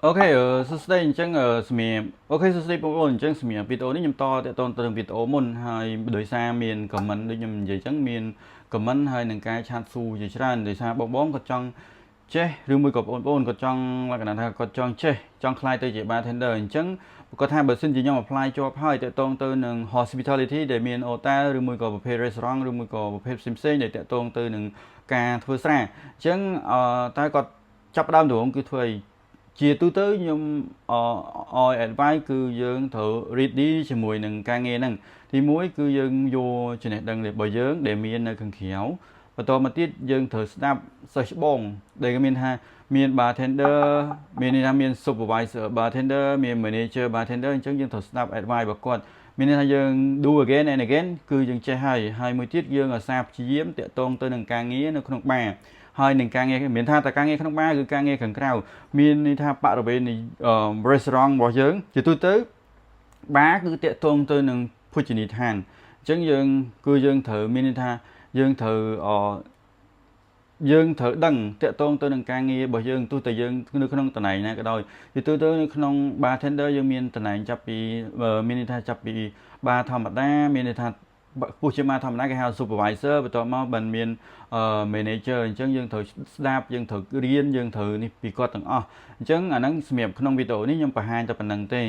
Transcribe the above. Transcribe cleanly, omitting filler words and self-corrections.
OK សួស្តីអញ្ចឹងសម្រាប់អូខេសួស្តីបងប្អូនអញ្ចឹងសម្រាប់វីដេអូនេះខ្ញុំតទៅទៅវីដេអូមុនហើយដោយសារមាន comment ដូចខ្ញុំនិយាយអញ្ចឹងមាន comment ហើយនឹងការឆាតស៊ូជាច្រើនដោយសារបងគាត់ចង់ចេះឬមួយក៏បងប្អូនគាត់ចង់លក្ខណៈថាគាត់ចង់ចេះចង់ខ្លាយទៅជា bartender អញ្ចឹងគាត់ថាបើសិនជាខ្ញុំ apply ជាប់ហើយតទៅនឹង hospitality ដែលមាន hotel ឬមួយក៏ប្រភេទ restaurant ឬមួយក៏ប្រភេទផ្សេងៗដែលតទៅនឹងការធ្វើស្រាអញ្ចឹងតែគាត់ចាប់ផ្ដើមដំបូងគឺធ្វើឲ្យជាទូទៅខ្ញុំឲ្យ advice គឺយើងត្រូវ ready ជាមួយនឹងការងារហ្នឹងទីមួយគឺយើងយកចំណេះដឹងរបស់យើងដែលមាននៅខាងក្រៅបន្តមកទៀតយើងត្រូវស្ដាប់សិស្សច្បងដែលមានថាមាន bartender មានន័យថាមាន supervisor bartender មាន manager bartender អញ្ចឹងយើងត្រូវស្ដាប់ advice របស់គាត់មានន័យថាយើង do again and again គឺយើងចេះហើយមួយទៀតយើងអាសាព្យាយាមតាក់ទងទៅនឹងការងារនៅក្នុងបារហើយនឹងការងារមានថាតែការងារក្នុងបារគឺការងារខាងក្រៅមានន័យថាបរិវេណនៃ restaurant របស់យើងជាទូទៅបារគឺតាក់ទងទៅនឹងភោជនីយដ្ឋានអញ្ចឹងយើងត្រូវមានន័យថាយើងត្រូវយើងត្រូវដឹងតាក់ទងទៅនឹងការងាររបស់យើងទោះតែយើងនៅក្នុងតំណែងណាក៏ដោយជាទូទៅនៅក្នុង bartender យើងមានតំណែងចាប់ពីមានន័យថាចាប់ពី bar ធម្មតាមានន័យថាពុះជា bar ធម្មតាគេហៅ supervisor បន្ទាប់មកបានមានmanager អញ្ចឹងយើងត្រូវស្ដាប់យើងត្រូវរៀនយើងត្រូវនេះពីគាត់ទាំងអស់អញ្ចឹងអាហ្នឹងសម្រាប់ក្នុងវីដេអូនេះខ្ញុំបង្ហាញតែប៉ុណ្្នឹងទេ